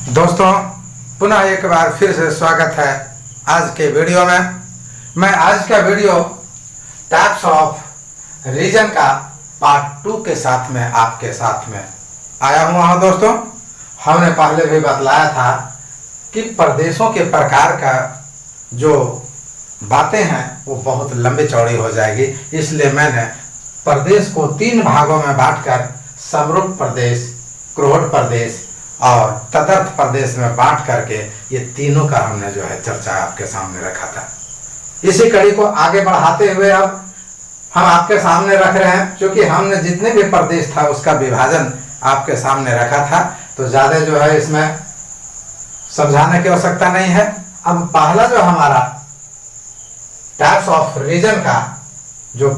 दोस्तों, पुनः एक बार फिर से स्वागत है आज के वीडियो में। मैं आज का वीडियो टाइप्स ऑफ रीजन का पार्ट 2 के साथ में आपके साथ में आया हुआ हूँ। दोस्तों, हमने पहले भी बतलाया था कि प्रदेशों के प्रकार का जो बातें हैं वो बहुत लंबी चौड़ी हो जाएगी, इसलिए मैंने प्रदेश को 3 भागों में बांटकर समरूप प्रदेश, क्रोढ़ प्रदेश और तदर्थ प्रदेश में बांट करके ये तीनों का हमने जो है चर्चा आपके सामने रखा था। इसी कड़ी को आगे बढ़ाते हुए अब हम आपके सामने रख रहे हैं, क्योंकि हमने जितने भी प्रदेश था उसका विभाजन आपके सामने रखा था, तो ज्यादा जो है इसमें समझाने की आवश्यकता नहीं है। अब पहला जो हमारा टाइप्स ऑफ रीजन का जो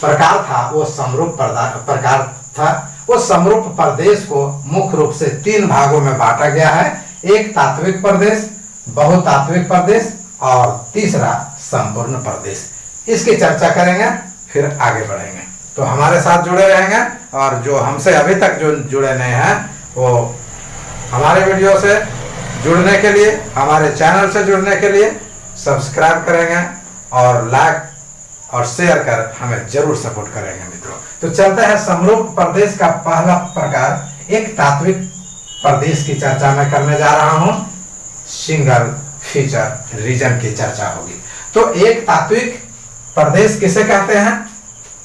प्रकार था वो समरूप प्रकार था। उस समरूप प्रदेश को मुख्य रूप से 3 भागों में बांटा गया है। एक तात्विक प्रदेश, बहुतात्विक प्रदेश और तीसरा संपूर्ण प्रदेश। इसकी चर्चा करेंगे, फिर आगे बढ़ेंगे। तो हमारे साथ जुड़े रहेंगे, और जो हमसे अभी तक जो जुड़े नहीं हैं वो हमारे वीडियो से जुड़ने के लिए, हमारे चैनल से जुड़ने के लिए सब्सक्राइब करेंगे और लाइक और शेयर कर हमें जरूर सपोर्ट करेंगे मित्रों। तो चलते हैं समरूप प्रदेश का पहला प्रकार, एक तात्विक प्रदेश की चर्चा मैं करने जा रहा हूं। सिंगल फीचर रीजन की चर्चा होगी। तो एक तात्विक प्रदेश किसे कहते हैं,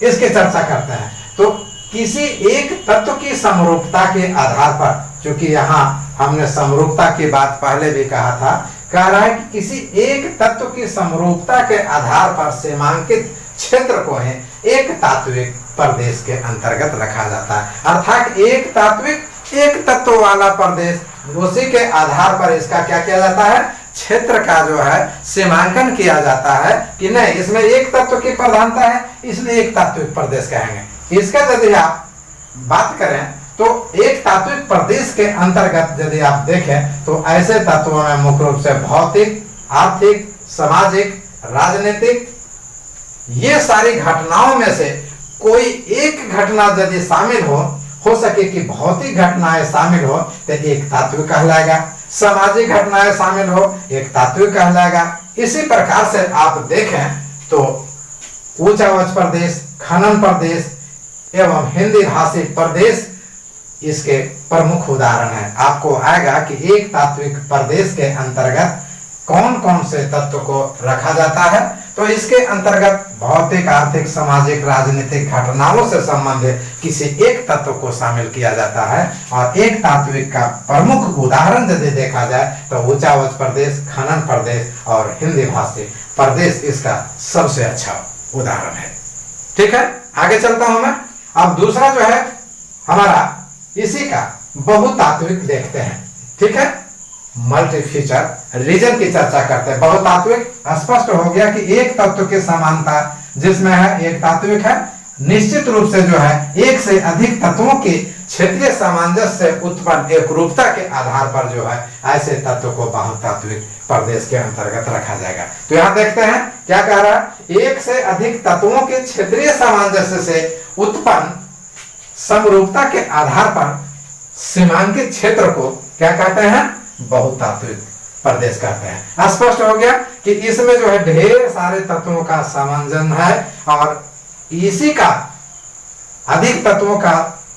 इसकी चर्चा करते हैं। तो किसी एक तत्व की समरूपता के आधार पर, क्योंकि यहाँ हमने समरूपता की बात पहले भी कहा था, कह रहा है कि किसी एक तत्व की समरूपता के आधार पर सीमांकित क्षेत्र को है एक तात्विक प्रदेश के अंतर्गत रखा जाता है। अर्थात एक तात्विक एक तत्व वाला प्रदेश, उसी के आधार पर इसका क्या किया जाता है, क्षेत्र का जो है सीमांकन किया जाता है कि नहीं इसमें एक तत्व की प्रधानता है, इसलिए एक तात्विक प्रदेश कहेंगे। इसका यदि आप बात करें तो एक तात्विक प्रदेश के अंतर्गत यदि आप देखें तो ऐसे तत्वों में मुख्य रूप से भौतिक, आर्थिक, सामाजिक, राजनीतिक, ये सारी घटनाओं में से कोई एक घटना यदि शामिल हो सके कि भौतिक घटनाएं शामिल हो तो एक तात्विक कहलाएगा, सामाजिक घटनाएं शामिल हो एक तात्विक कहलाएगा। इसी प्रकार से आप देखें तो उच्च आवाज प्रदेश, खनन प्रदेश एवं हिंदी भाषी प्रदेश इसके प्रमुख उदाहरण है। आपको आएगा कि एक तात्विक प्रदेश के अंतर्गत कौन कौन से तत्व को रखा जाता है। तो इसके अंतर्गत भौतिक, आर्थिक, सामाजिक, राजनीतिक घटनाओं से संबंधित किसी एक तत्व को शामिल किया जाता है। और एक तात्विक का प्रमुख उदाहरण यदि देखा जाए तो उच्चावच प्रदेश, खनन प्रदेश और हिंदी भाषी प्रदेश इसका सबसे अच्छा उदाहरण है। ठीक है, आगे चलता हूं मैं। अब दूसरा जो है हमारा इसी का बहुतात्विक देखते हैं। ठीक है, मल्टी फीचर रीजन की चर्चा करते हैं। बहुतात्विक स्पष्ट हो गया कि एक तत्व की समानता जिसमें है एक तात्विक है। निश्चित रूप से जो है एक से अधिक तत्वों की क्षेत्रीय सामंजस्य से उत्पन्न एक रूपता के आधार पर जो है ऐसे तत्व को बहुतात्विक प्रदेश के अंतर्गत रखा जाएगा। तो यहाँ देखते हैं क्या कह रहा है, एक से अधिक तत्वों के क्षेत्रीय सामंजस्य से उत्पन्न समरूपता के आधार पर सीमांकित क्षेत्र को क्या कहते हैं, बहुतात्विक प्रदेश कहते हैं। स्पष्ट हो गया कि इसमें जो है ढेर सारे तत्वों का सामंजन है और इसी का अधिक तत्वों का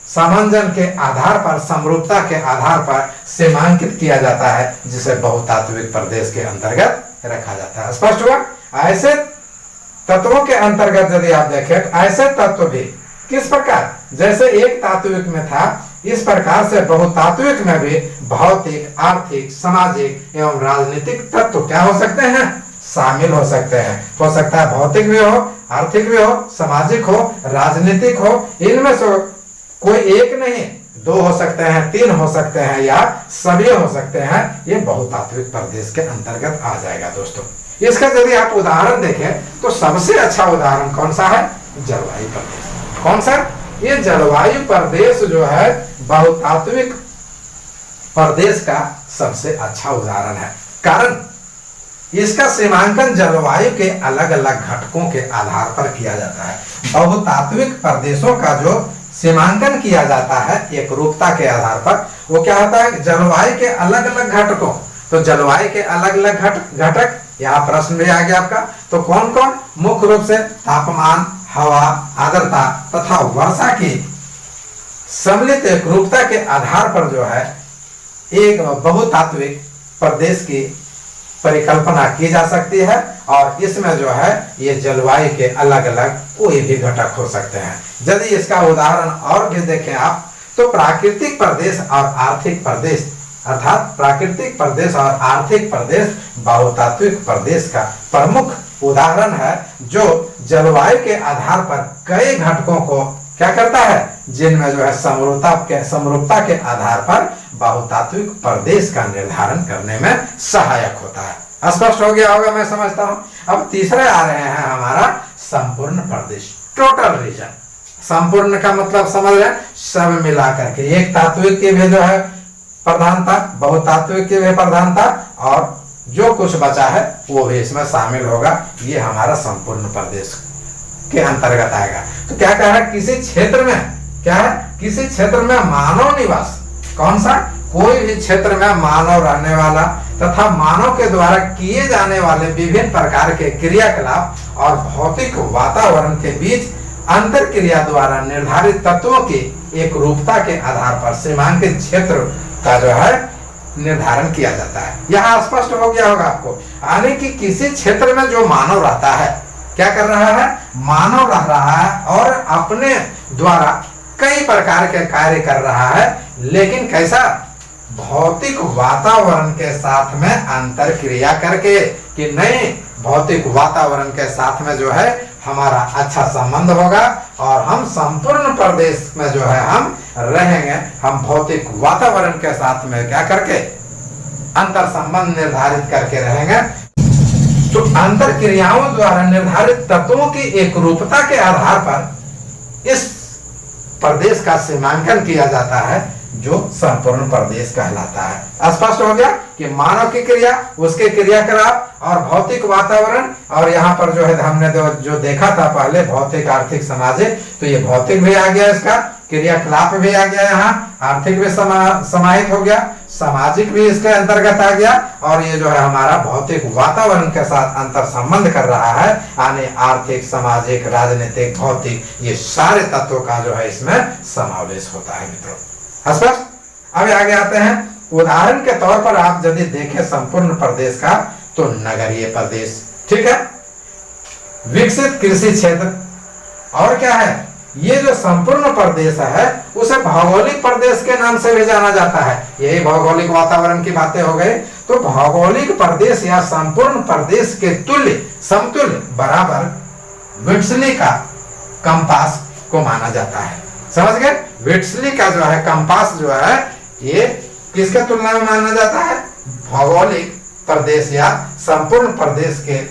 सामंजन के आधार पर, समरूपता के आधार पर सीमांकित किया जाता है, जिसे बहुतात्विक प्रदेश के अंतर्गत रखा जाता है। स्पष्ट हुआ। ऐसे तत्वों के अंतर्गत यदि आप देखें, ऐसे तत्व भी किस प्रकार, जैसे एक तात्विक में था इस प्रकार से बहुतात्विक में भी भौतिक, आर्थिक, सामाजिक एवं राजनीतिक तत्व क्या हो सकते हैं, शामिल हो सकते हैं। हो सकता है भौतिक भी हो, आर्थिक भी हो, सामाजिक हो, राजनीतिक हो। इनमें से कोई एक नहीं, 2 हो सकते हैं, 3 हो सकते हैं या सभी हो सकते हैं। ये बहुतात्विक प्रदेश के अंतर्गत आ जाएगा। दोस्तों, इसका यदि आप उदाहरण देखें तो सबसे अच्छा उदाहरण कौन सा है, जलवायु प्रदेश। कौन सा, ये जलवायु प्रदेश जो है बहुतात्विक प्रदेश का सबसे अच्छा उदाहरण है। कारण इसका सीमांकन जलवायु के अलग अलग घटकों के आधार पर किया जाता है। बहुतात्विक प्रदेशों का जो सीमांकन किया जाता है एक रूपता के आधार पर, वो क्या होता है, जलवायु के अलग अलग घटकों। तो जलवायु के अलग अलग घटक, यहाँ प्रश्न भी आ गया आपका। तो कौन कौन? मुख्य रूप से तापमान, हवा, आर्द्रता तथा वर्षा की सम्मिलित एक रूपता के आधार पर जो है एक बहुतात्विक प्रदेश की परिकल्पना की जा सकती है। और इसमें जो है ये जलवायु के अलग अलग कोई भी घटक हो सकते हैं। यदि इसका उदाहरण और भी देखें आप, तो प्राकृतिक प्रदेश और आर्थिक प्रदेश, अर्थात प्राकृतिक प्रदेश और आर्थिक प्रदेश बहुतात्विक प्रदेश का प्रमुख उदाहरण है, जो जलवायु के आधार पर कई घटकों को क्या करता है, जिनमें जो है समरूपता के आधार पर बहुतात्विक प्रदेश का निर्धारण करने में सहायक होता है। स्पष्ट हो गया होगा, मैं समझता हूं। अब तीसरे आ रहे हैं हमारा संपूर्ण प्रदेश, टोटल रीजन। संपूर्ण का मतलब समझ रहे हैं, सब मिलाकर के, एक तात्विक की भी जो है प्रधानता, बहुतात्विक की भी प्रधानता, और जो कुछ बचा है वो भी इसमें शामिल होगा। ये हमारा संपूर्ण प्रदेश के अंतर्गत आएगा। तो क्या कह रहा है, किसी क्षेत्र में क्या है, किसी क्षेत्र में मानव निवास, कौन सा, कोई भी क्षेत्र में मानव रहने वाला तथा मानव के द्वारा किए जाने वाले विभिन्न प्रकार के क्रियाकलाप और भौतिक वातावरण के बीच अंतर क्रिया द्वारा निर्धारित तत्वों की एक रूपता के आधार पर सीमांकित क्षेत्र का जो है निर्धारण किया जाता है। यहाँ स्पष्ट हो गया होगा आपको, यानी कि किसी क्षेत्र में जो मानव रहता है, क्या कर रहा है, मानव रह रहा है और अपने द्वारा कई प्रकार के कार्य कर रहा है, लेकिन कैसा, भौतिक वातावरण के साथ में अंतर क्रिया करके, कि नहीं भौतिक वातावरण के साथ में जो है हमारा अच्छा संबंध होगा और हम संपूर्ण प्रदेश में जो है हम रहेंगे, हम भौतिक वातावरण के साथ में क्या करके अंतर संबंध निर्धारित करके रहेंगे। तो अंतर क्रियाओं द्वारा निर्धारित तत्वों की एक रूपता के आधार पर इस प्रदेश का सीमांकन किया जाता है, जो संपूर्ण प्रदेश कहलाता है। स्पष्ट हो गया कि मानव की क्रिया, उसके क्रियाकलाप और भौतिक वातावरण, और यहाँ पर जो है हमने जो देखा था पहले भौतिक, आर्थिक, सामाजिक, तो ये भौतिक भी आ गया, इसका क्रियाकलाप भी आ गया, यहाँ आर्थिक भी समाहित हो गया, सामाजिक भी इसके अंतर्गत आ गया, और ये जो है हमारा भौतिक वातावरण के साथ अंतर संबंध कर रहा है, यानी आर्थिक, सामाजिक, राजनीतिक, भौतिक, ये सारे तत्वों का जो है इसमें समावेश होता है मित्रों। स्पष्ट। अब आगे आते हैं, उदाहरण के तौर पर आप यदि देखें संपूर्ण प्रदेश का, तो नगरीय प्रदेश, ठीक है, विकसित कृषि क्षेत्र, और क्या है, ये जो संपूर्ण प्रदेश है उसे भौगोलिक प्रदेश के नाम से भी जाना जाता है। यही भौगोलिक वातावरण की बातें हो गई। तो भौगोलिक प्रदेश या संपूर्ण प्रदेश के तुल्य, समतुल्य, बराबर विट्सली का कंपास को माना जाता है। समझ गए, विट्सली का जो है कंपास जो है ये किसके तुलना में माना जाता है, भौगोलिक प्रदेश या संपूर्ण प्रदेश के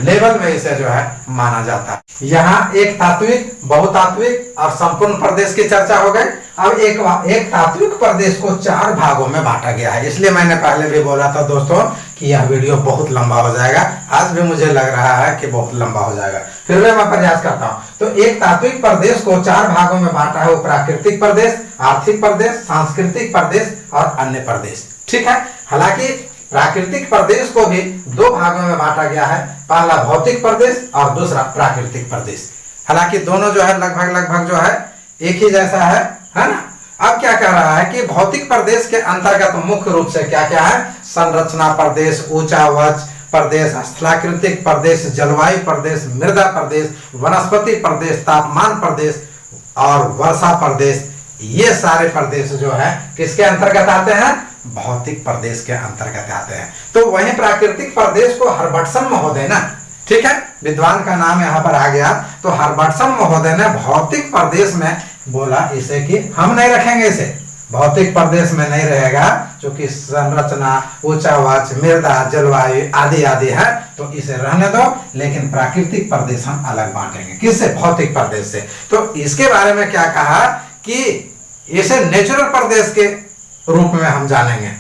लेवल में इसे जो है माना जाता है। यहाँ एक तात्विक, बहुतात्विक और संपूर्ण प्रदेश की चर्चा हो गई। अब एक तात्विक प्रदेश को 4 भागों में बांटा गया है। इसलिए मैंने पहले भी बोला था दोस्तों कि यह वीडियो बहुत लंबा हो जाएगा। आज भी मुझे लग रहा है कि बहुत लंबा हो जाएगा, फिर भी मैं प्रयास करता हूँ। तो एक तात्विक प्रदेश को 4 भागों में बांटा है, वो प्राकृतिक प्रदेश, आर्थिक प्रदेश, सांस्कृतिक प्रदेश और अन्य प्रदेश, ठीक है। हालांकि प्राकृतिक प्रदेश को भी 2 भागों में बांटा गया है, पहला भौतिक प्रदेश और दूसरा प्राकृतिक प्रदेश। हालांकि दोनों जो है लगभग जो है एक ही जैसा है ना। अब क्या कह रहा है कि भौतिक प्रदेश के अंतर्गत मुख्य रूप से क्या क्या है, संरचना प्रदेश, ऊंचावच प्रदेश, स्थलाकृतिक प्रदेश, जलवायु प्रदेश, मृदा प्रदेश, वनस्पति प्रदेश, तापमान प्रदेश और वर्षा प्रदेश। ये सारे प्रदेश जो है किसके अंतर्गत आते हैं, भौतिक प्रदेश के अंतर्गत आते हैं। तो वहीं प्राकृतिक प्रदेश को हर्बर्टसन महोदय ना, ठीक है, विद्वान का नाम यहाँ पर आ गया, तो हर्बर्टसन महोदय ने भौतिक प्रदेश में बोला इसे कि हम नहीं रखेंगे, इसे भौतिक प्रदेश में नहीं रहेगा, क्योंकि संरचना, ऊंचावाच, मृदा, जलवायु आदि आदि है, तो इसे रहने दो, लेकिन प्राकृतिक प्रदेश हम अलग बांटेंगे। किससे, भौतिक प्रदेश से। तो इसके बारे में क्या कहा कि इसे नेचुरल प्रदेश के रूप में हम जानेंगे,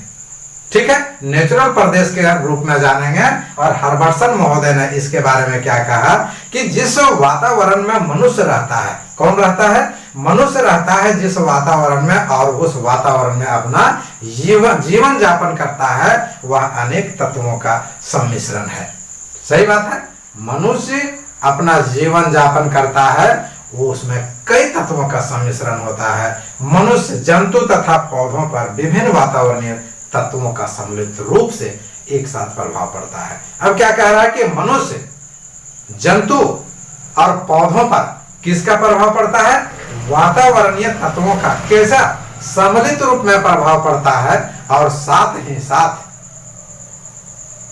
ठीक है, नेचुरल प्रदेश के रूप में जानेंगे। और हर्बर्टसन महोदय ने इसके बारे में क्या कहा कि जिस वातावरण में मनुष्य रहता है, कौन रहता है, मनुष्य रहता है जिस वातावरण में और उस वातावरण में अपना जीवन जापन करता है वह अनेक तत्वों का सम्मिश्रण है। सही बात है। मनुष्य अपना जीवन जापन करता है वो उसमें कई तत्वों का सम्मिश्रण होता है। मनुष्य, जंतु तथा पौधों पर विभिन्न वातावरणीय तत्वों का सम्मिलित रूप से एक साथ प्रभाव पड़ता है। अब क्या कह रहा है कि मनुष्य, जंतु और पौधों पर किसका प्रभाव पड़ता है? वातावरणीय तत्वों का। कैसा? सम्मिलित रूप में प्रभाव पड़ता है और साथ ही साथ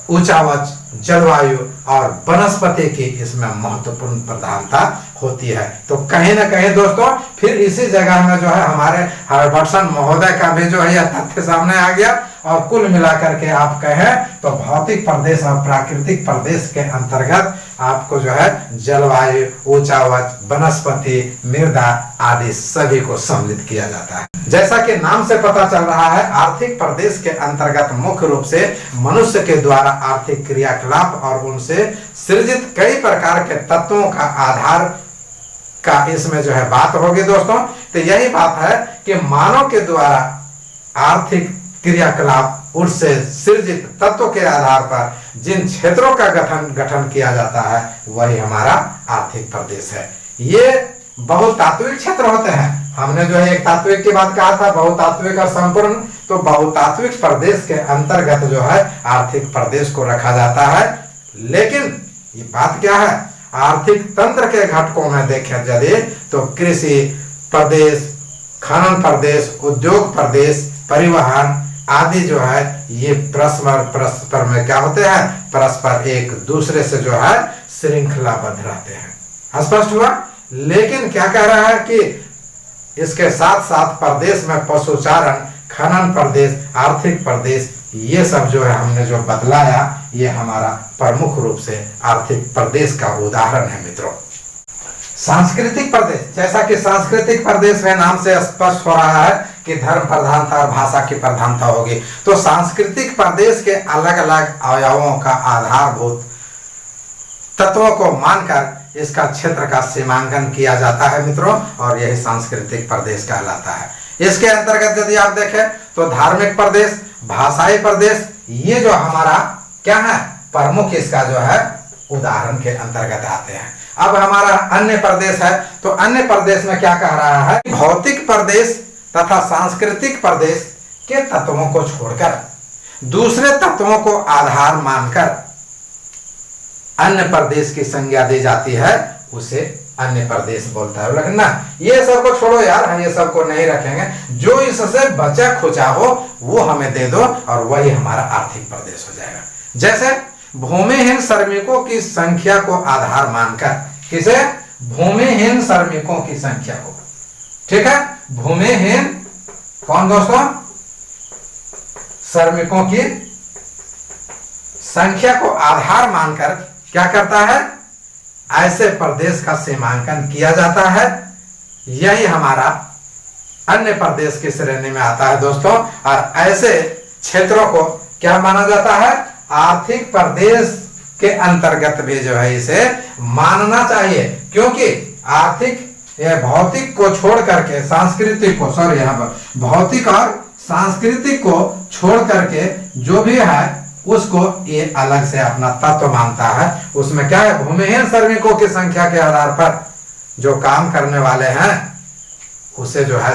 उच्चावच, जलवायु और वनस्पति की इसमें महत्वपूर्ण प्रधानता होती है। तो कहीं ना कहीं दोस्तों फिर इसी जगह में जो है हमारे हर्बर्टसन महोदय का भी जो है यह तथ्य सामने आ गया। और कुल मिलाकर के आप कहें तो भौतिक प्रदेश और प्राकृतिक प्रदेश के अंतर्गत आपको जो है जलवायु, उच्चावच, वनस्पति, मृदा आदि सभी को सम्मिलित किया जाता है। जैसा कि नाम से पता चल रहा है, आर्थिक प्रदेश के अंतर्गत मुख्य रूप से मनुष्य के द्वारा आर्थिक क्रियाकलाप और उनसे सृजित कई प्रकार के तत्वों का आधार का इसमें जो है बात होगी दोस्तों। तो यही बात है कि मानव के द्वारा आर्थिक क्रियाकलाप, उससे सृजित तत्व के आधार पर जिन क्षेत्रों का गठन किया जाता है वही हमारा आर्थिक प्रदेश है। ये बहुतात्विक क्षेत्र होते हैं। हमने जो है एक तात्विक की बात कहा था, बहुतात्विक और संपूर्ण। तो बहुतात्विक प्रदेश के अंतर्गत जो है आर्थिक प्रदेश को रखा जाता है। लेकिन ये बात क्या है, आर्थिक तंत्र के घटकों में देखें यदि तो कृषि प्रदेश, खनन प्रदेश, उद्योग प्रदेश, परिवहन आदि जो है ये परस्पर में क्या होते हैं, परस्पर एक दूसरे से जो है श्रृंखलाबद्ध रहते हैं। स्पष्ट हुआ। लेकिन क्या कह रहा है कि इसके साथ साथ प्रदेश में पशुचारण, खनन प्रदेश, आर्थिक प्रदेश, ये सब जो है हमने जो बतलाया ये हमारा प्रमुख रूप से आर्थिक प्रदेश का उदाहरण है मित्रों। सांस्कृतिक प्रदेश, जैसा कि सांस्कृतिक प्रदेश में नाम से स्पष्ट हो रहा है कि धर्म प्रधानता और भाषा की प्रधानता होगी। तो सांस्कृतिक प्रदेश के अलग अलग अवयवों का आधारभूत तत्वों को मानकर इसका क्षेत्र का सीमांकन किया जाता है मित्रों, और यही सांस्कृतिक प्रदेश कहलाता है। इसके अंतर्गत यदि आप देखें तो धार्मिक प्रदेश, भाषाई प्रदेश, ये जो हमारा क्या है प्रमुख इसका जो है उदाहरण के अंतर्गत आते हैं। अब हमारा अन्य प्रदेश है, तो अन्य प्रदेश में क्या कह रहा है, भौतिक प्रदेश तथा सांस्कृतिक प्रदेश के तत्वों को छोड़कर दूसरे तत्वों को आधार मानकर अन्य प्रदेश की संज्ञा दी जाती है, उसे अन्य प्रदेश बोलता है। लेकिन ना ये सब को छोड़ो यार, हम ये सब को नहीं रखेंगे, जो इससे बचा खुचा हो वो हमें दे दो और वही हमारा आर्थिक प्रदेश हो जाएगा। जैसे भूमिहीन श्रमिकों की संख्या को आधार मानकर, किसे? भूमिहीन श्रमिकों की संख्या को, ठीक है। भूमिहीन कौन दोस्तों? श्रमिकों की संख्या को आधार मानकर क्या करता है, ऐसे प्रदेश का सीमांकन किया जाता है। यही हमारा अन्य प्रदेश की श्रेणी में आता है दोस्तों। और ऐसे क्षेत्रों को क्या माना जाता है, आर्थिक प्रदेश के अंतर्गत भी जो है इसे मानना चाहिए, क्योंकि आर्थिक भौतिक को छोड़ करके सांस्कृतिक को, सॉरी यहाँ पर भौतिक और सांस्कृतिक को छोड़ करके जो भी है उसको ये अलग से अपना तत्व मानता है। उसमें क्या है, भूमिहीन श्रमिकों की संख्या के आधार पर जो काम करने वाले हैं उसे जो है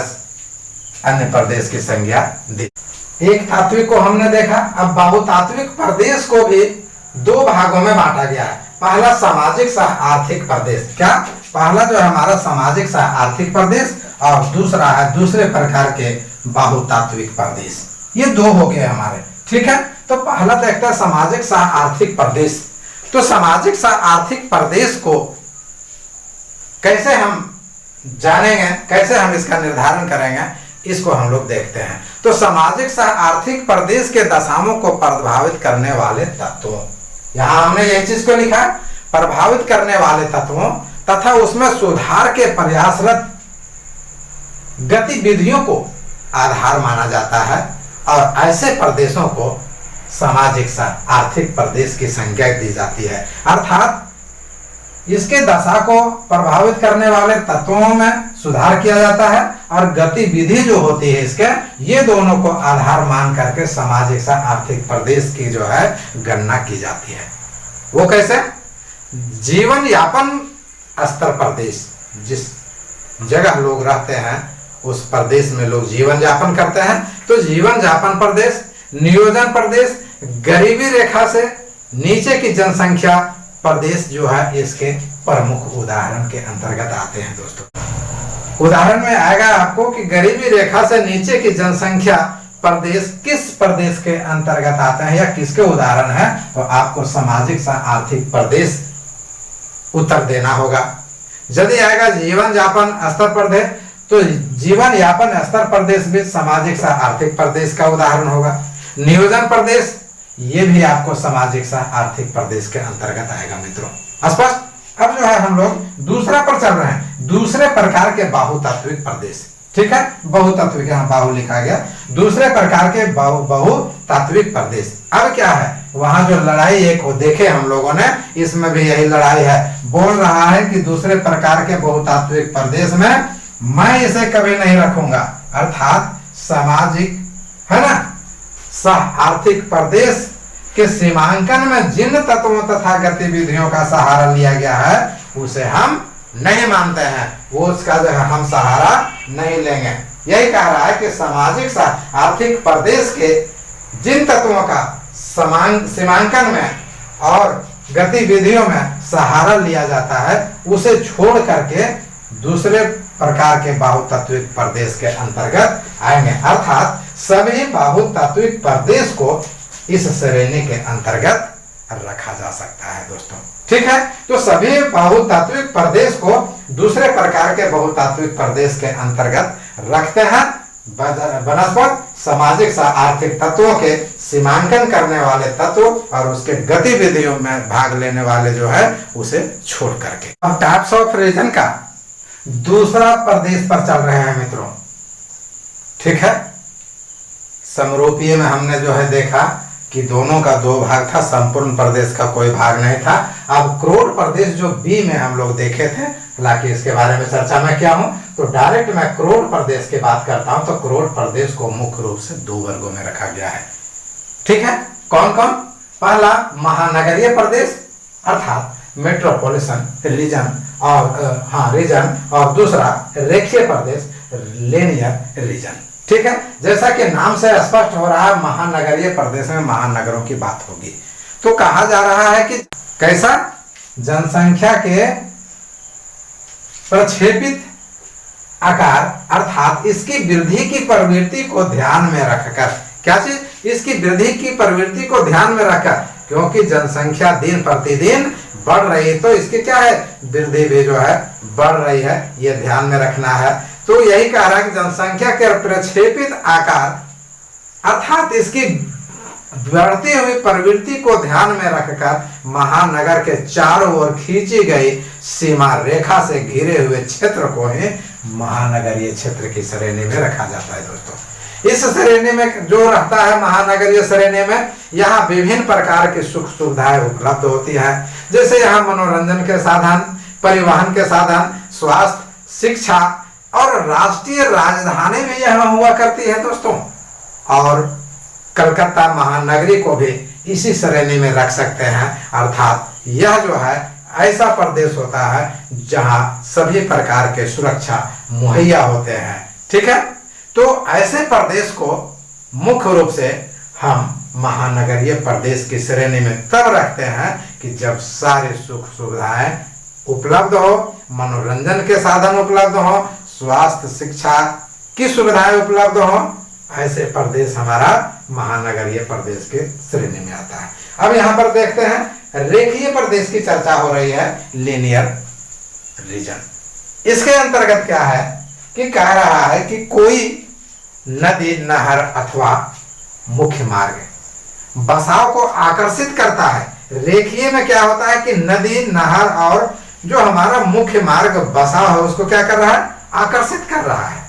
अन्य प्रदेश की संज्ञा दी। एक तात्विक को हमने देखा। अब बहुतात्विक प्रदेश को भी दो भागों में बांटा गया है। पहला सामाजिक सह आर्थिक प्रदेश, क्या पहला जो है हमारा सामाजिक सह आर्थिक प्रदेश और दूसरा है दूसरे प्रकार के बहुतात्विक प्रदेश। ये दो हो गए हमारे, ठीक है। तो पहला देखते हैं सामाजिक सह आर्थिक प्रदेश। तो सामाजिक सह आर्थिक प्रदेश को कैसे हम जानेंगे, कैसे हम इसका निर्धारण करेंगे, इसको हम लोग देखते हैं। तो सामाजिक सह आर्थिक प्रदेश के दशाओं को प्रभावित करने वाले तत्वों, यहां हमने यही चीज को लिखा, प्रभावित करने वाले तत्वों तथा उसमें सुधार के प्रयासरत गतिविधियों को आधार माना जाता है और ऐसे प्रदेशों को सामाजिक सह आर्थिक प्रदेश की संज्ञा दी जाती है। अर्थात इसके दशा को प्रभावित करने वाले तत्वों में सुधार किया जाता है और गतिविधि जो होती है इसके, ये दोनों को आधार मान करके सामाजिक सा आर्थिक प्रदेश की जो है गणना की जाती है। वो कैसे? जीवन यापन स्तर प्रदेश, जिस जगह लोग रहते हैं उस प्रदेश में लोग जीवन यापन करते हैं, तो जीवन यापन प्रदेश, नियोजन प्रदेश, गरीबी रेखा से नीचे की जनसंख्या प्रदेश जो है इसके प्रमुख उदाहरण के अंतर्गत आते हैं। दोस्तों उदाहरण में आएगा आपको कि गरीबी रेखा से नीचे की जनसंख्या प्रदेश किस प्रदेश के अंतर्गत आते हैं या किसके उदाहरण है, तो आपको सामाजिक सा आर्थिक प्रदेश उत्तर देना होगा। यदि आएगा जीवन यापन स्तर प्रदेश, तो जीवन यापन स्तर प्रदेश भी सामाजिक सा आर्थिक प्रदेश का उदाहरण होगा। नियोजन प्रदेश, ये भी आपको सामाजिक सा आर्थिक प्रदेश के अंतर्गत आएगा। मित्रों स्पष्ट? अब जो है हम लोग दूसरा पर चल रहे हैं, दूसरे प्रकार के बहुतत्विक प्रदेश। ठीक है, बहुतत्विक, यहाँ बाहु लिखा गया, दूसरे प्रकार के बहुतात्विक प्रदेश। अब क्या है, वहां जो लड़ाई एक हो देखे हम लोगों ने, इसमें भी यही लड़ाई है। बोल रहा है कि दूसरे प्रकार के बहुतात्विक प्रदेश में मैं इसे कभी नहीं रखूंगा, अर्थात सामाजिक है ना सह आर्थिक प्रदेश के सीमांकन में जिन तत्वों तथा गतिविधियों का सहारा लिया गया है उसे हम नहीं मानते हैं, वो उसका जो है हम सहारा नहीं लेंगे। यही कह रहा है कि सामाजिक सह आर्थिक प्रदेश के जिन तत्वों का सीमांकन में और गतिविधियों में सहारा लिया जाता है उसे छोड़ करके दूसरे प्रकार के बहुतत्विक प्रदेश के अंतर्गत आएंगे, अर्थात सभी बहुतत्विक प्रदेश को इस श्रेणी के अंतर्गत रखा जा सकता है। दोस्तों ठीक है, तो सभी बहुतात्विक प्रदेश को दूसरे प्रकार के बहुतात्विक प्रदेश के अंतर्गत रखते हैं। बनस्पत सामाजिक सा आर्थिक तत्वों के सीमांकन करने वाले तत्व और उसके गतिविधियों में भाग लेने वाले जो है उसे छोड़ करके। अब टाइप्स ऑफ रीजन का दूसरा प्रदेश पर चल रहे हैं मित्रों। ठीक है, समरूपीय में हमने जो है देखा कि दोनों का दो भाग था, संपूर्ण प्रदेश का कोई भाग नहीं था। अब क्रोड प्रदेश जो बी में हम लोग देखे थे, हालांकि इसके बारे में चर्चा में किया हूं, तो डायरेक्ट मैं क्रोड प्रदेश की बात करता हूं। तो क्रोड प्रदेश को मुख्य रूप से दो वर्गों में रखा गया है। ठीक है, कौन कौन? पहला महानगरीय प्रदेश अर्थात मेट्रोपॉलिटन रीजन और दूसरा रेखीय प्रदेश लीनियर रीजन। ठीक है, जैसा कि नाम से स्पष्ट हो रहा है महानगरीय प्रदेश में महानगरों की बात होगी। तो कहा जा रहा है कि कैसा? जनसंख्या के प्रक्षेपित आकार अर्थात इसकी वृद्धि की प्रवृत्ति को ध्यान में रखकर, क्या चीज? इसकी वृद्धि की प्रवृत्ति को ध्यान में रखकर, क्योंकि जनसंख्या दिन प्रतिदिन बढ़ रही है तो इसकी क्या है? वृद्धि भी जो है बढ़ रही है, ये ध्यान में रखना है। तो यही कह रहा है कि जनसंख्या के प्रक्षेपित आकार अर्थात इसकी बढ़ती हुई प्रवृत्ति को ध्यान में रखकर महानगर के चारों ओर खींची गई सीमा रेखा से घिरे हुए क्षेत्र को ही महानगरीय क्षेत्र की श्रेणी में रखा जाता है। दोस्तों इस श्रेणी में जो रहता है महानगरीय श्रेणी में, यहाँ विभिन्न प्रकार की सुख सुविधाएं उपलब्ध होती है। जैसे यहाँ मनोरंजन के साधन, परिवहन के साधन, स्वास्थ्य, शिक्षा और राष्ट्रीय राजधानी भी यहाँ हुआ करती है। दोस्तों और कलकत्ता महानगरी को भी इसी श्रेणी में रख सकते हैं, अर्थात यह जो है ऐसा प्रदेश होता है जहां सभी प्रकार के सुरक्षा मुहैया होते हैं। ठीक है, तो ऐसे प्रदेश को मुख्य रूप से हम महानगरीय प्रदेश की श्रेणी में तब रखते हैं कि जब सारे सुख सुविधाएं उपलब्ध हो, मनोरंजन के साधन उपलब्ध हो, स्वास्थ्य शिक्षा की सुविधाएं उपलब्ध हो, ऐसे प्रदेश हमारा महानगरीय प्रदेश के श्रेणी में आता है। अब यहाँ पर देखते हैं रेखीय प्रदेश की चर्चा हो रही है, लीनियर रीजन। इसके अंतर्गत क्या है कि कह रहा है कि कोई नदी, नहर अथवा मुख्य मार्ग बसाव को आकर्षित करता है। रेखीय में क्या होता है कि नदी, नहर और जो हमारा मुख्य मार्ग बसाव है उसको क्या कर रहा है? आकर्षित कर रहा है।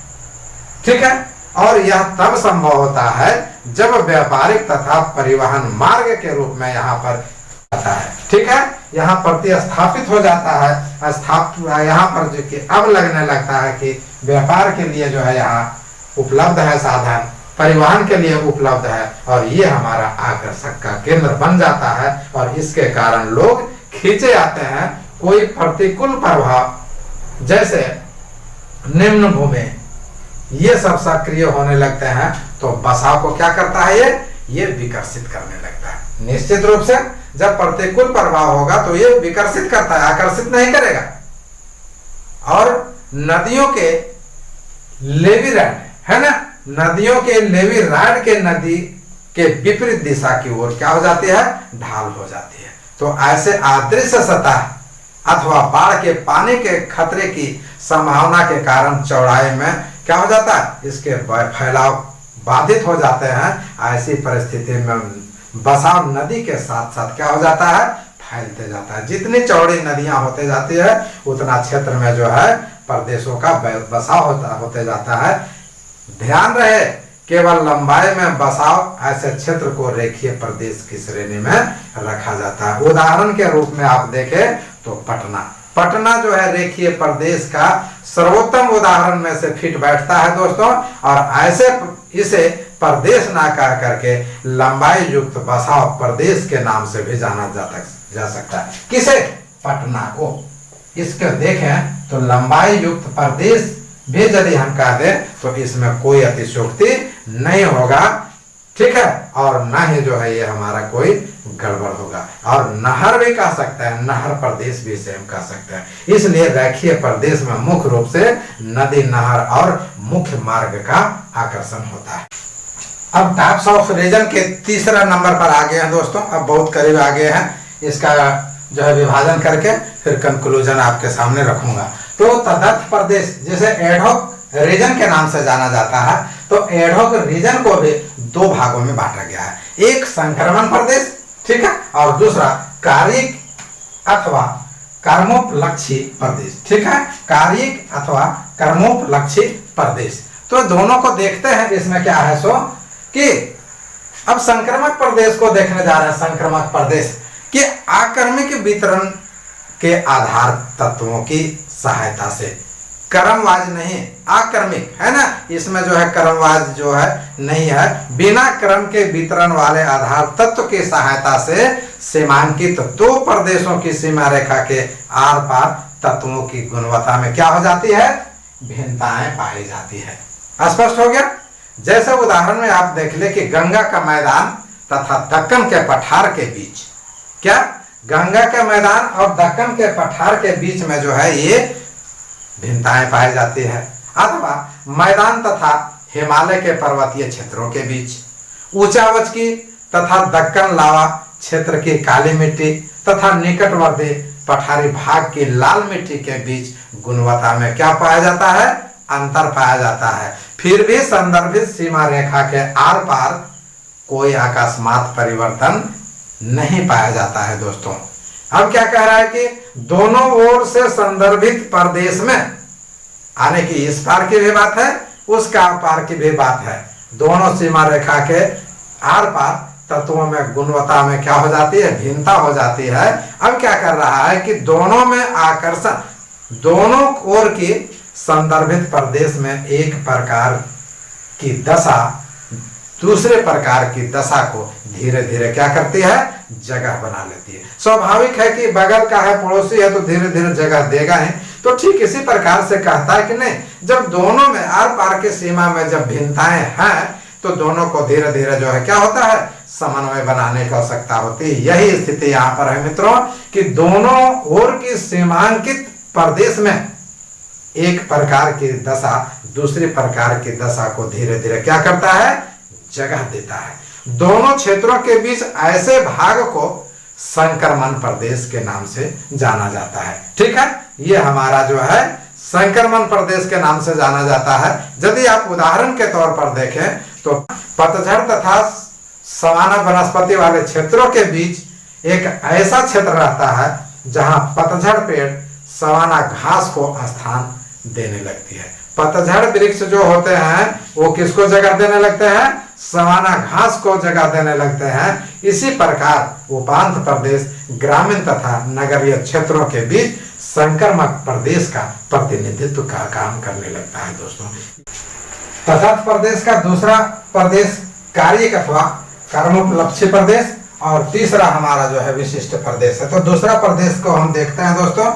ठीक है, और यह तब संभव होता है जब व्यापारिक तथा परिवहन मार्ग के रूप में यहाँ पर जाता है। ठीक है, यहाँ प्रतिस्थापित हो जाता है। यहाँ पर जो कि अब लगने लगता है कि व्यापार के लिए जो है यहाँ उपलब्ध है साधन, परिवहन के लिए उपलब्ध है, और ये हमारा आकर्षक का केंद्र बन जाता है, और इसके कारण लोग खींचे आते हैं। कोई प्रतिकूल प्रभाव जैसे निम्न भूमि ये सब सक्रिय होने लगते हैं, तो बसाव को क्या करता है, ये विकसित करने लगता है। निश्चित रूप से जब प्रतिकूल प्रभाव होगा तो ये विकसित करता है, आकर्षित नहीं करेगा। और नदियों के लेविराड है ना, नदियों के लेविराड के नदी के विपरीत दिशा की ओर क्या हो जाती है, ढाल हो जाती है। तो ऐसे अदृश्य सतह अथवा बाढ़ के पानी के खतरे की संभावना के कारण चौड़ाई में क्या हो जाता है, इसके फैलाव बाधित हो जाते हैं। ऐसी परिस्थिति में बसाव नदी के साथ साथ क्या हो जाता है, फैलते जाता है। जितनी चौड़ी नदियां होते जाती है उतना क्षेत्र में जो है प्रदेशों का बसाव होते जाता है। ध्यान रहे, केवल लंबाई में बसाव ऐसे क्षेत्र को रेखीय प्रदेश की श्रेणी में रखा जाता है। उदाहरण के रूप में आप देखें तो पटना जो है रेखीय प्रदेश का सर्वोत्तम उदाहरण में से फिट बैठता है दोस्तों। और ऐसे इसे प्रदेश ना कह करके लंबाई युक्त बसाव प्रदेश के नाम से भी जाना जा सकता है। किसे, पटना को। इसके देखें तो लंबाई युक्त प्रदेश भी यदि हम कह दें तो इसमें कोई अतिशयोक्ति नहीं होगा। ठीक है, और न ही जो है ये हमारा कोई गड़बड़ होगा। और नहर भी कह सकते हैं, नहर प्रदेश भी इसे हम कह सकते हैं। इसलिए रेखीय प्रदेश में मुख्य रूप से नदी, नहर और मुख्य मार्ग का आकर्षण होता है। अब टाइप्स ऑफ रीजन के तीसरा नंबर पर आ गए हैं दोस्तों, अब बहुत करीब आ गए हैं। इसका जो है विभाजन करके फिर कंक्लूजन आपके सामने रखूंगा। तो तदर्थ प्रदेश जैसे एडहॉक रीजन के नाम से जाना जाता है, तो एडहॉक रीजन को भी दो भागों में बांटा गया है। एक संक्रमण प्रदेश, ठीक है, और दूसरा कार्यिक अथवा कर्मोपलक्षी प्रदेश। ठीक है, कार्यिक अथवा कर्मोपलक्षी प्रदेश। तो दोनों को देखते हैं। इसमें क्या है सो कि अब संक्रमक प्रदेश को देखने जा रहे हैं। संक्रमक प्रदेश के आकर्मिक वितरण के आधार तत्वों की सहायता से, क्रमवाज नहीं, आकर्मिक है ना, इसमें जो है क्रमवाज जो है नहीं है, बिना क्रम के वितरण वाले आधार तत्व की सहायता से सीमांकित दो प्रदेशों की सीमा रेखा के आर पार तत्वों की गुणवत्ता में क्या हो जाती है, भिन्नताएं पाई जाती है। स्पष्ट हो गया। जैसे उदाहरण में आप देख ले कि गंगा का मैदान तथा दक्कन के पठार के बीच, क्या गंगा के मैदान और दक्कन के पठार के बीच में जो है ये भिन्नताएं पाई जाती है। अथवा मैदान तथा हिमालय के पर्वतीय क्षेत्रों के बीच, ऊंचावच की तथा दक्कन लावा क्षेत्र की काली मिट्टी तथा निकटवर्ती पठारी भाग की लाल मिट्टी के बीच गुणवत्ता में क्या पाया जाता है, अंतर पाया जाता है। फिर भी संदर्भित सीमा रेखा के आर पार कोई अकस्मात परिवर्तन नहीं पाया जाता है दोस्तों। अब क्या कह रहा है कि दोनों ओर से संदर्भित प्रदेश में आने की इस पार की भी बात है, उसका पार की भी बात है। दोनों सीमा रेखा के आर पार तत्वों में गुणवत्ता में क्या हो जाती है, भिन्नता हो जाती है। अब क्या कर रहा है कि दोनों में आकर्षण, दोनों ओर की संदर्भित प्रदेश में एक प्रकार की दशा दूसरे प्रकार की दशा को धीरे धीरे क्या करती है, जगह बना लेती है। स्वाभाविक है कि बगल का है, पड़ोसी है, तो धीरे धीरे जगह देगा ही। तो ठीक इसी प्रकार से कहता है कि नहीं, जब दोनों में आर पार की सीमा में जब भिन्नताएं हैं तो दोनों को धीरे धीरे जो है क्या होता है, समन्वय बनाने की आवश्यकता होती है। यही स्थिति यहाँ पर है मित्रों कि दोनों ओर की सीमांकित प्रदेश में एक प्रकार की दशा दूसरी प्रकार की दशा को धीरे धीरे क्या करता है, जगह देता है। दोनों क्षेत्रों के बीच ऐसे भाग को संक्रमण प्रदेश के नाम से जाना जाता है। ठीक है, ये हमारा जो है संक्रमण प्रदेश के नाम से जाना जाता है। यदि आप उदाहरण के तौर पर देखें तो पतझड़ तथा सवाना वनस्पति वाले क्षेत्रों के बीच एक ऐसा क्षेत्र रहता है जहां पतझड़ पेड़ सवाना घास को स्थान देने लगती है। पतझड़ वृक्ष जो होते हैं वो किसको जगह देने लगते हैं, सवाना घास को जगह देने लगते हैं, इसी प्रकार उपांत प्रदेश ग्रामीण तथा नगरीय क्षेत्रों के बीच संक्रमक प्रदेश का प्रतिनिधित्व का काम करने लगता है दोस्तों। तटस्थ प्रदेश का दूसरा प्रदेश कायिक अथवा कर्मोपलक्षी प्रदेश और तीसरा हमारा जो है विशिष्ट प्रदेश है। तो दूसरा प्रदेश को हम देखते हैं दोस्तों।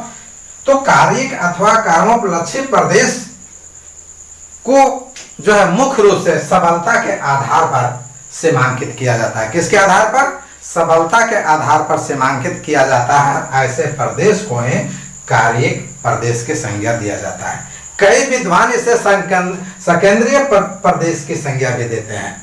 तो कायिक अथवा कर्मोपलक्षी प्रदेश को जो है मुख्य रूप से सबलता के आधार पर सीमांकित किया जाता है। किसके आधार पर? सबलता के आधार पर सीमांकित किया जाता है। ऐसे प्रदेश को कायिक प्रदेश की संज्ञा दिया जाता है। कई विद्वान इसे सकेंद्रीय प्रदेश की संज्ञा भी देते हैं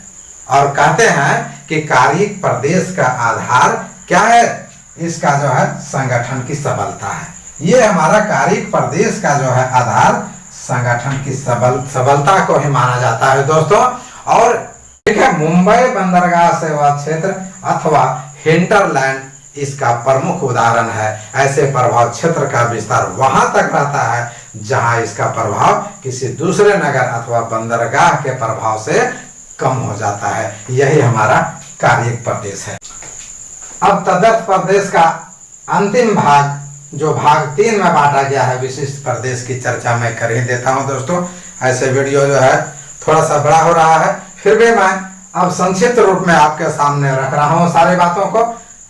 और कहते हैं कि कायिक प्रदेश का आधार क्या है? इसका जो है संगठन की सबलता है। ये हमारा कायिक प्रदेश का जो है आधार संगठन की सबलता को ही माना जाता है दोस्तों। और ठीक है, मुंबई बंदरगाह सेवा क्षेत्र अथवा हिंटरलैंड इसका प्रमुख उदाहरण है। ऐसे प्रभाव क्षेत्र का विस्तार वहां तक रहता है जहां इसका प्रभाव किसी दूसरे नगर अथवा बंदरगाह के प्रभाव से कम हो जाता है। यही हमारा कायिक प्रदेश है। अब तटस्थ प्रदेश का अंतिम भाग जो भाग 3 में बांटा गया है, विशिष्ट प्रदेश की चर्चा मैं कर ही देता हूं दोस्तों। ऐसे वीडियो जो है थोड़ा सा बड़ा हो रहा है, फिर भी मैं अब संक्षिप्त रूप में आपके सामने रख रहा हूं सारी बातों को।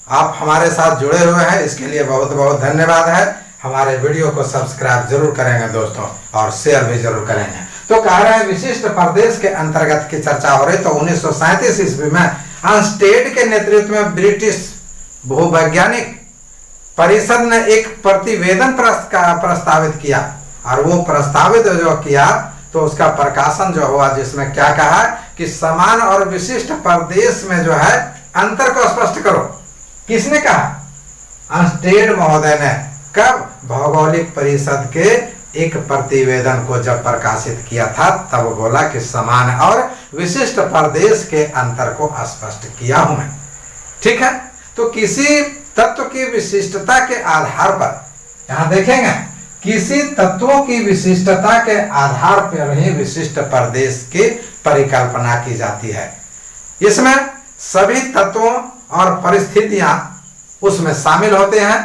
आप हमारे साथ जुड़े हुए हैं, इसके लिए बहुत बहुत धन्यवाद है। हमारे वीडियो को सब्सक्राइब जरूर करेंगे दोस्तों और शेयर भी जरूर करेंगे। तो कह रहे हैं विशिष्ट प्रदेश के अंतर्गत की चर्चा हो रही। तो 1937 ईस्वी में अर्नस्टेड के नेतृत्व में ब्रिटिश भूवैज्ञानिक परिषद ने एक प्रतिवेदन प्रस्तावित किया और वो प्रस्तावित जो किया तो उसका प्रकाशन जो हुआ, जिसमें क्या कहा कि समान और विशिष्ट प्रदेश में जो है अंतर को स्पष्ट करो। किसने कहा? अर्नस्टेड महोदय ने। कब? भौगोलिक परिषद के एक प्रतिवेदन को जब प्रकाशित किया था तब बोला कि समान और विशिष्ट प्रदेश के अंतर को स्पष्ट किया हूं मैं। ठीक है, तो किसी तत्व की विशिष्टता के आधार पर, यहां देखेंगे, किसी तत्वों की विशिष्टता के आधार पर ही विशिष्ट प्रदेश की परिकल्पना की जाती है। इसमें सभी तत्वों और परिस्थितियां उसमें शामिल होते हैं।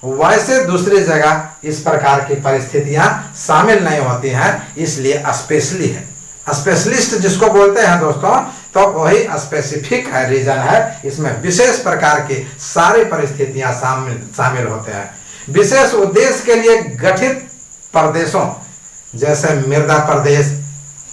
वैसे दूसरी जगह इस प्रकार की परिस्थितियां शामिल नहीं होती हैं, इसलिए स्पेशली है। स्पेशलिस्ट जिसको बोलते हैं दोस्तों, तो वही स्पेसिफिक है, रीजन है। इसमें विशेष प्रकार की सारी परिस्थितियां शामिल होते हैं। विशेष उद्देश्य के लिए गठित प्रदेशों जैसे मृदा प्रदेश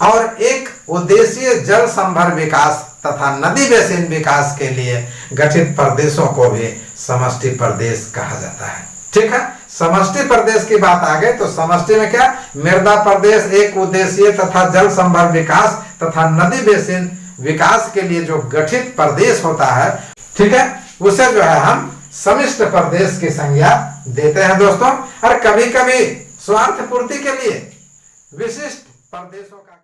और एक उद्देश्य जल संभर विकास तथा नदी बेसिन विकास के लिए गठित प्रदेशों को भी समष्टि प्रदेश कहा जाता है। ठीक है, समष्टि प्रदेश की बात आ गई तो समष्टि में क्या? मृदा प्रदेश एक उद्देश्य तथा जल संभर विकास तथा नदी बेसिन विकास के लिए जो गठित प्रदेश होता है, ठीक है, उसे जो है हम समिष्ट प्रदेश की संज्ञा देते हैं दोस्तों। और कभी कभी स्वार्थ पूर्ति के लिए विशिष्ट प्रदेशों का